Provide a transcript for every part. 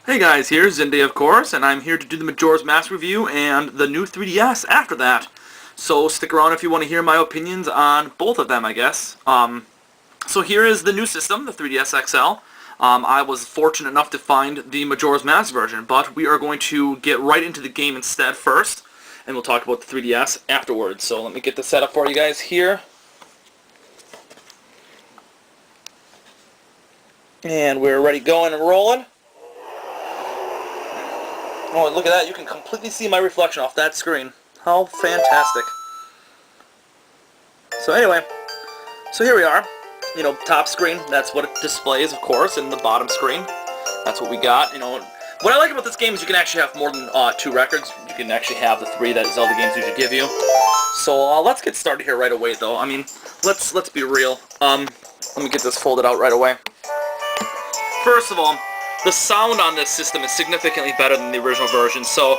Hey guys, here's Zinday of course, and I'm here to do the Majora's Mask review and the new 3DS after that. So stick around if you want to hear my opinions on both of them, I guess. So here is the new system, the 3DS XL. I was fortunate enough to find the Majora's Mask version, but we are going to get right into the game instead first, and we'll talk about the 3DS afterwards. So let me get this set up for you guys here. And we're ready going and rolling. Oh, and look at that, you can completely see my reflection off that screen. How fantastic. So anyway, so here we are. You know, top screen, that's what it displays, of course, and the bottom screen, that's what we got. You know, what I like about this game is you can actually have more than 2 records. You can actually have the 3 that Zelda games usually give you. So let's get started here right away, though. I mean, let's be real. Let me get this folded out right away. First of all, the sound on this system is significantly better than the original version, so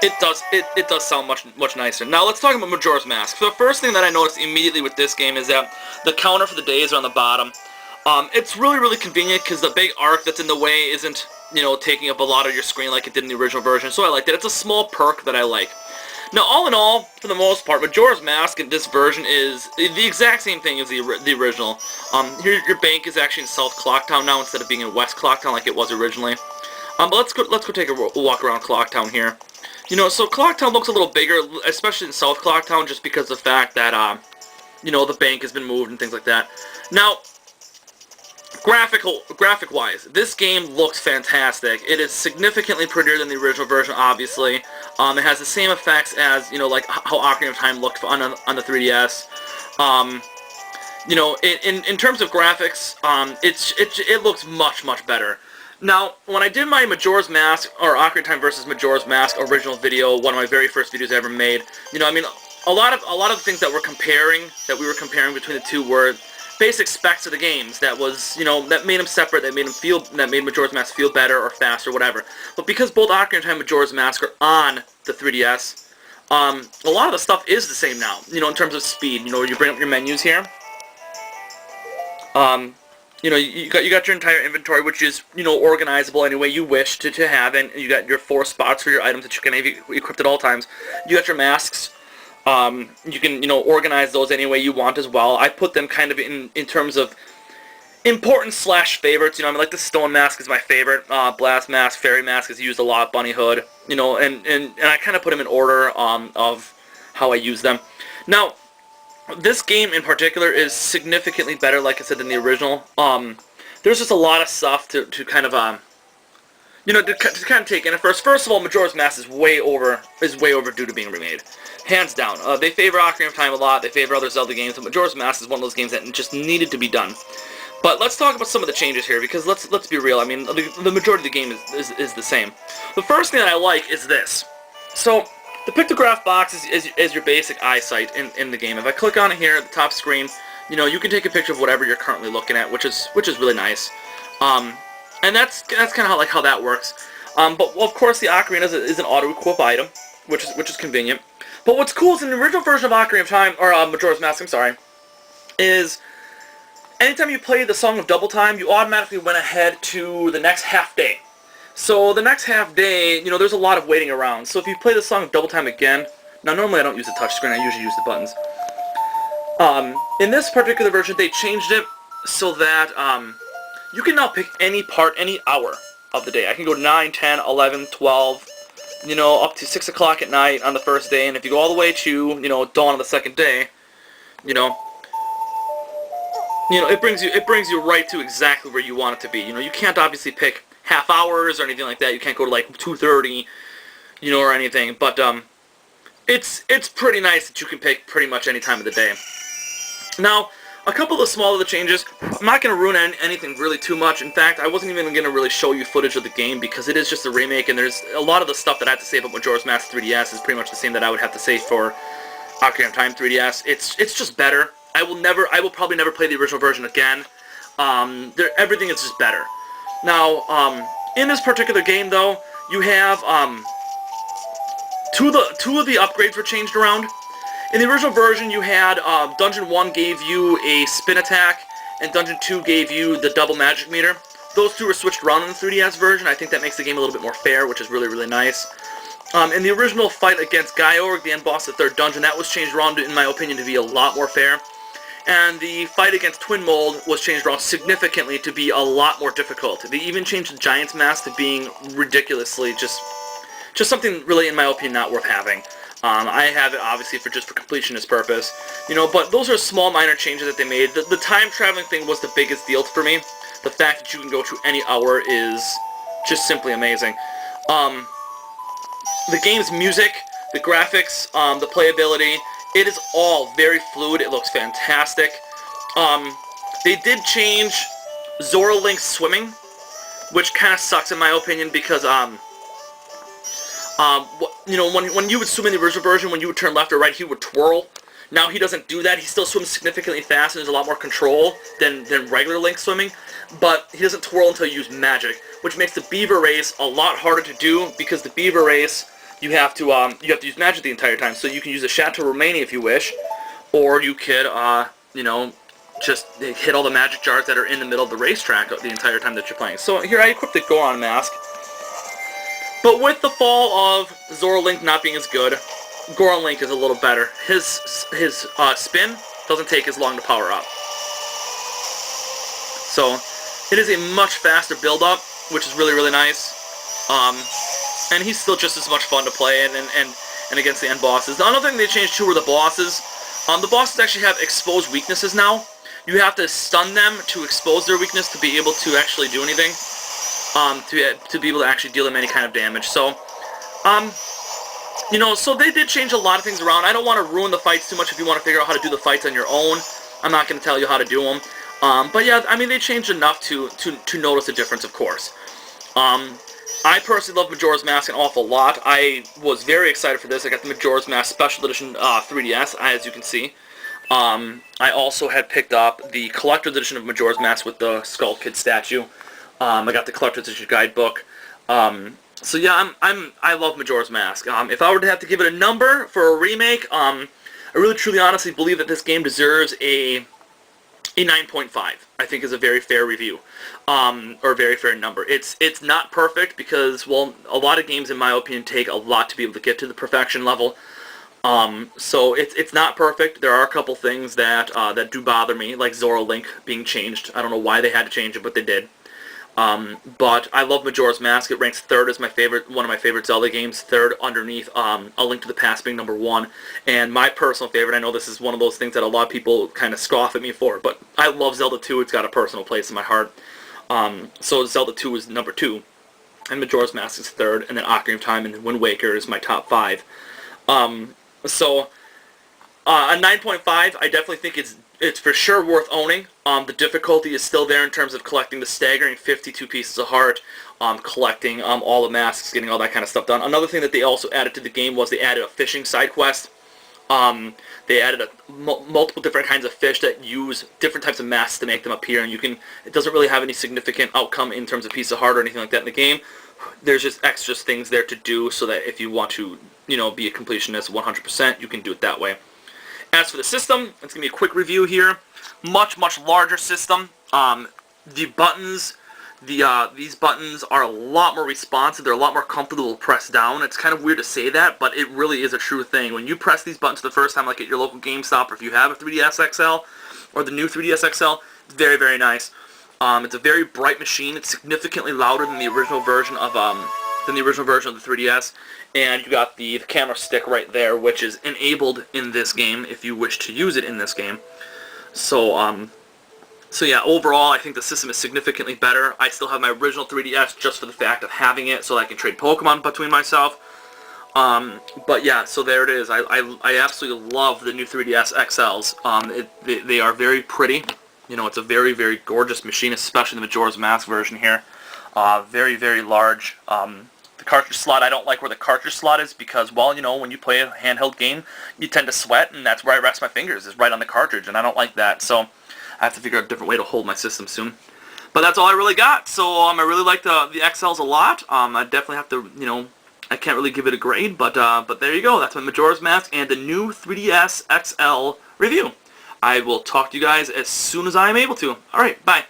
it does sound much nicer. Now let's talk about Majora's Mask. So the first thing that I noticed immediately with this game is that the counter for the days are on the bottom. It's really convenient because the big arc that's in the way isn't, you know, taking up a lot of your screen like it did in the original version, so I like that. It's a small perk that I like. Now, all in all, for the most part, Majora's Mask in this version is the exact same thing as the original. Here, your bank is actually in South Clocktown now instead of being in West Clocktown like it was originally. But let's go take a walk around Clocktown here. You know, so Clocktown looks a little bigger, especially in South Clocktown, just because of the fact that, you know, the bank has been moved and things like that. Now, graphic-wise, this game looks fantastic. It is significantly prettier than the original version, obviously. It has the same effects as, you know, like how Ocarina of Time looked on the 3DS. You know, in terms of graphics, it looks much better. Now, when I did my Majora's Mask, or Ocarina of Time versus Majora's Mask original video, one of my very first videos I ever made, you know, I mean, a lot of the things that we were comparing between the two were basic specs of the games that was, you know, that made them separate, that made Majora's Mask feel better or faster, whatever. But because both Ocarina of Time and Majora's Mask are on the 3DS, a lot of the stuff is the same now, you know, in terms of speed. You know, you bring up your menus here. You know, you got your entire inventory, which is, you know, organizable any way you wish to have, and you got your 4 spots for your items that you can have equipped at all times. You got your masks. You can, you know, organize those any way you want as well. I put them kind of in terms of importance / favorites. You know, I mean, like the Stone Mask is my favorite. Blast Mask, Fairy Mask is used a lot. Bunny Hood. You know, and I kind of put them in order of how I use them. Now, this game in particular is significantly better, like I said, than the original. There's just a lot of stuff to kind of you know, to kind of take in at first. First of all, Majora's Mask is way overdue to being remade. Hands down. They favor Ocarina of Time a lot. They favor other Zelda games, but Majora's Mask is one of those games that just needed to be done. But let's talk about some of the changes here, because let's be real. I mean, the majority of the game is the same. The first thing that I like is this. So, the pictograph box is your basic eyesight in the game. If I click on it here at the top screen, you know, you can take a picture of whatever you're currently looking at, which is really nice. And that's kind of how that works. But well, of course, the ocarina is an auto-equip item, which is convenient. But what's cool is in the original version of Ocarina of Time, or Majora's Mask, I'm sorry, is anytime you play the Song of Double Time, you automatically went ahead to the next half day. So the next half day, you know, there's a lot of waiting around. So if you play the Song of Double Time again, now normally I don't use the touchscreen, I usually use the buttons. In this particular version, they changed it so that you can now pick any hour of the day. I can go 9, 10, 11, 12, you know, up to 6 o'clock at night on the first day, and if you go all the way to, you know, dawn on the second day, you know, it brings you right to exactly where you want it to be. You know, you can't obviously pick half hours or anything like that. You can't go to like 2:30, you know, or anything. But it's pretty nice that you can pick pretty much any time of the day. Now, a couple of smaller changes. I'm not going to ruin anything really too much. In fact, I wasn't even going to really show you footage of the game because it is just a remake, and there's a lot of the stuff that I have to say about Majora's Mask 3DS is pretty much the same that I would have to say for Ocarina of Time 3DS. It's just better. I will probably never play the original version again. Everything is just better. Now, in this particular game, though, you have two of the upgrades were changed around. In the original version, you had Dungeon 1 gave you a spin attack, and Dungeon 2 gave you the double magic meter. those two were switched around in the 3DS version. I think that makes the game a little bit more fair, which is really, really nice. In the original fight against Gaiorg, the end boss of the 3rd dungeon, that was changed around, in my opinion, to be a lot more fair. And the fight against Twin Mold was changed around significantly to be a lot more difficult. They even changed the Giant's Mask to being ridiculously just something really, in my opinion, not worth having. I have it, obviously, for completionist purpose. But those are small, minor changes that they made. The time traveling thing was the biggest deal for me. The fact that you can go to any hour is just simply amazing. The game's music, the graphics, the playability, it is all very fluid. It looks fantastic. They did change Zora Link's swimming, which kind of sucks in my opinion because, when you would swim in the original version, when you would turn left or right, he would twirl. Now he doesn't do that. He still swims significantly fast and there's a lot more control than regular Link swimming, but he doesn't twirl until you use magic, which makes the Beaver race a lot harder to do because the Beaver race you have to use magic the entire time. So you can use a Chateau Romani if you wish, or you could just hit all the magic jars that are in the middle of the racetrack the entire time that you're playing. So here I equipped the Goron mask. But with the fall of Zora Link not being as good, Goron Link is a little better. His spin doesn't take as long to power up. So it is a much faster build-up, which is really, really nice. And he's still just as much fun to play and against the end bosses. The other thing they changed too were the bosses. The bosses actually have exposed weaknesses now. You have to stun them to expose their weakness to be able to actually do anything. To be able to actually deal them any kind of damage. So, so they did change a lot of things around. I don't want to ruin the fights too much if you want to figure out how to do the fights on your own. I'm not going to tell you how to do them. But yeah, I mean, they changed enough to notice a difference, of course. I personally love Majora's Mask an awful lot. I was very excited for this. I got the Majora's Mask Special Edition 3DS, as you can see. I also had picked up the Collector's Edition of Majora's Mask with the Skull Kid statue. I got the Collector's Edition guidebook. So yeah, I love Majora's Mask. If I were to have to give it a number for a remake, I really, truly, honestly believe that this game deserves a 9.5. I think is a very fair review, or a very fair number. It's not perfect because, well, a lot of games, in my opinion, take a lot to be able to get to the perfection level. So it's not perfect. There are a couple things that that do bother me, like Zora Link being changed. I don't know why they had to change it, but they did. But I love Majora's Mask. It ranks 3rd as one of my favorite Zelda games. 3rd underneath A Link to the Past being number 1. And my personal favorite, I know this is one of those things that a lot of people kind of scoff at me for, but I love Zelda 2. It's got a personal place in my heart. So Zelda 2 is number 2. And Majora's Mask is 3rd. And then Ocarina of Time and Wind Waker is my top 5. So a 9.5, I definitely think it's for sure worth owning. The difficulty is still there in terms of collecting the staggering 52 pieces of heart, collecting all the masks, getting all that kind of stuff done. Another thing that they also added to the game was they added a fishing side quest. They added multiple different kinds of fish that use different types of masks to make them appear, and it doesn't really have any significant outcome in terms of piece of heart or anything like that in the game. There's just extra things there to do so that if you want to, be a completionist 100%, you can do it that way. As for the system, it's going to be a quick review here. Much, much larger system. The buttons, these buttons are a lot more responsive. They're a lot more comfortable to press down. It's kind of weird to say that, but it really is a true thing. When you press these buttons the first time, like at your local GameStop, or if you have a 3DS XL, or the new 3DS XL, it's very, very nice. It's a very bright machine. It's significantly louder than the original version of the 3DS. And you got the camera stick right there, which is enabled in this game if you wish to use it in this game. So, so yeah, overall, I think the system is significantly better. I still have my original 3DS just for the fact of having it, so I can trade Pokemon between myself. But yeah, so there it is. I absolutely love the new 3DS XLs. They are very pretty. It's a very, very gorgeous machine, especially the Majora's Mask version here. Very, very large. The cartridge slot, I don't like where the cartridge slot is because, well, when you play a handheld game, you tend to sweat, and that's where I rest my fingers, is right on the cartridge, and I don't like that. So I have to figure out a different way to hold my system soon. But that's all I really got. So I really like the XLs a lot. I definitely have to, I can't really give it a grade, but there you go. That's my Majora's Mask and the new 3DS XL review. I will talk to you guys as soon as I am able to. All right, bye.